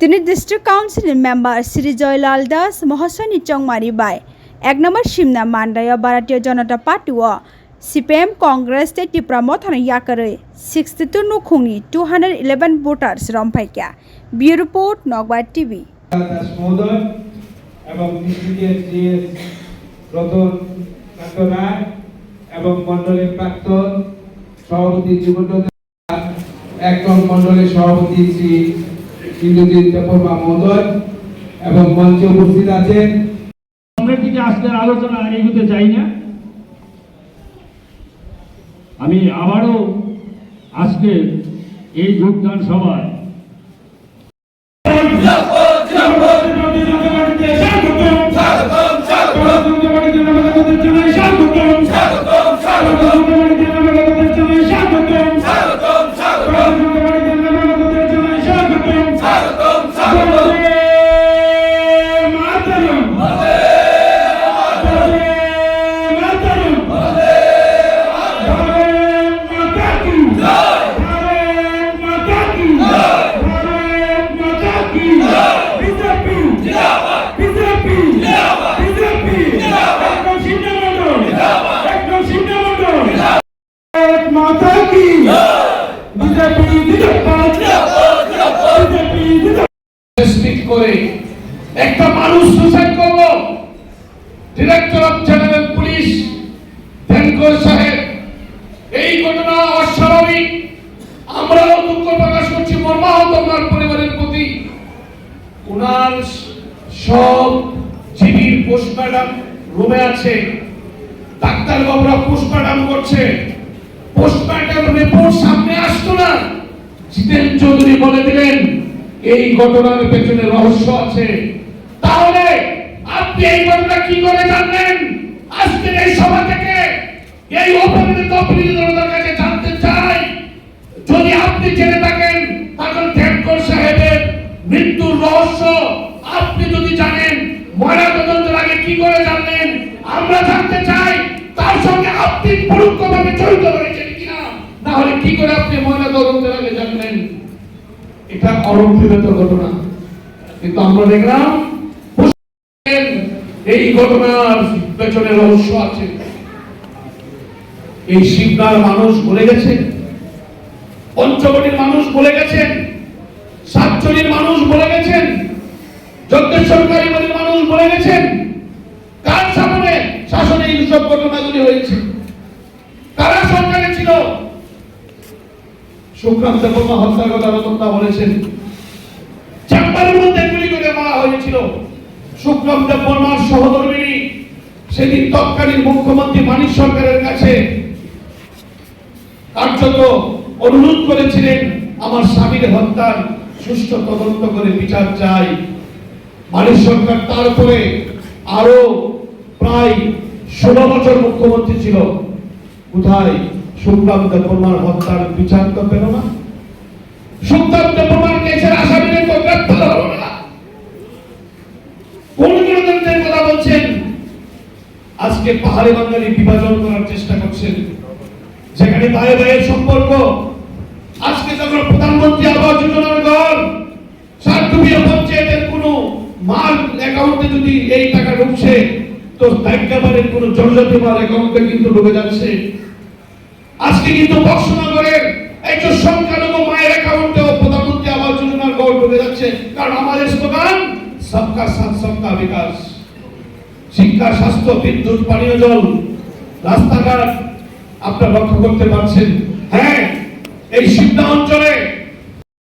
তিনি district council member Shri Joylal Das মহাশয় Chongmari by 1 নম্বর সিমনা মান্ডায় ভারতীয় জনতা পার্টি ও সিপিএম কংগ্রেস তে টিপ্রা মথাनो याकरै 62 नुखुंनि 211 ভোটার্স রমফাইকা ব্যুরো রিপোর্ট নগবাদ টিভি এবং ডিস্ট্রিক্টের জিএস রতন রায় এবং মণ্ডলের প্রাক্তন সভাপতি জীবনদত্ত একজন মণ্ডলের সভাপতি শ্রী ইন্দ্রজিৎ দেববর্মা মহোদয় এবং মঞ্চে উপস্থিত আছেন। আমরা থেকে আজকের আলোচনা এগোতে চাই না। আমি আবারও আজকে এই যোগদান সভায় করে একটা মানুষ সুসাইড করলো। Director of general police Dhankhar সাহেব, এই ঘটনা অস্বাভাবিক। আমরাও দুঃখ প্রকাশ করছি মর্মাহত ওনার পরিবারের প্রতি। ওনার সব জিবির পোস্টমর্টম রুমে আছে, ডাক্তার বাবুরা পোস্টমর্টম করছে। পোস্টমর্টম রিপোর্ট সামনে আসতো না। জিতেন চৌধুরী বলে দিলেন এই ঘটনার পেছনে রহস্য আছে। তাহলে আপনি এই ঘটনা কি করে জানলেন? আজকের এই সভা থেকে এই অপরাধীদের জনতার কাছে জানতে চাই, যদি আপনি জেনে থাকেন তখন ধনকর সাহেবের মৃত্যুর রহস্য আপনি যদি জানেন, ময়নাতদন্তের আগে কি করে জানলেন আমরা জানতে চাই। তার সঙ্গে আপনি পরোক্ষভাবে জড়িত রয়েছেন কিনা, না হলে কি করে আপনি ময়নাতদন্তের আগে জানলেন? এটা অরক্ষিত ঘটনা। কিন্তু আমরা দেখলাম এই ঘটনার পেছনে রহস্য আছে। এই শিবনার মানুষ বলে গেছেন, পঞ্চবটির মানুষ বলে গেছেন, সাতচল্লির মানুষ বলে গেছেন, যজ্ঞেশ্বরকারী বলির মানুষ বলে গেছেন। কার সামনে শাসনে এই সব ঘটনাগুলি হয়েছে? কারা সরকারে ছিল? সুকান্ত দেববর্মা হত্যার কথা রতনদা বলেছেন। চেম্বারের মধ্যে গুলি করে মারা হয়েছিল। সুকান্ত দেববর্মার সহধর্মিণী সেদিন তৎকালীন মুখ্যমন্ত্রী মানিক সরকারের কাছে কার্যত অনুরোধ করেছিলেন আমার স্বামীর হত্যার সুষ্ঠু তদন্ত করে বিচার চাই। মানিক সরকার তারপরে আরো প্রায় 16 বছর মুখ্যমন্ত্রী ছিল। কোথায় সুকান্ত দেববর্মার হত্যার বিচার তো পেল না। সুকান্ত দেববর্মার কেসের আসামিদের তো গ্রেফতার হলো না। কোন গণতন্ত্রের কথা বলছেন? আজকে পাহাড়ি বাঙালি বিভাজন করার চেষ্টা করছেন, যেখানে ভাই ভাইয়ের সম্পর্ক। আজকে যখন প্রধানমন্ত্রী আবাস যোজনার ঘর সাতটুপিয়া পঞ্চায়েতের কোন মাল অ্যাকাউন্টে যদি এই টাকা ঢুকছে, তো ব্যাংকাবারের কোন জনজাতিমার অ্যাকাউন্টে কিন্তু ঢুকে যাচ্ছে। আজকে কিন্তু বক্সনগরের একজন সংখ্যালঘু মায়ের অ্যাকাউন্টেও প্রধানমন্ত্রী আবাস যোজনার ঘর ঢুকে যাচ্ছে। কারণ আমাদের স্লোগান সবকা সাথ সবকা বিকাশ। শিক্ষা, স্বাস্থ্য, বিদ্যুৎ, পানীয় জল, রাস্তাঘাট আপনারা লক্ষ্য করতে পারছেন। হ্যাঁ, এই শিবনা অঞ্চলে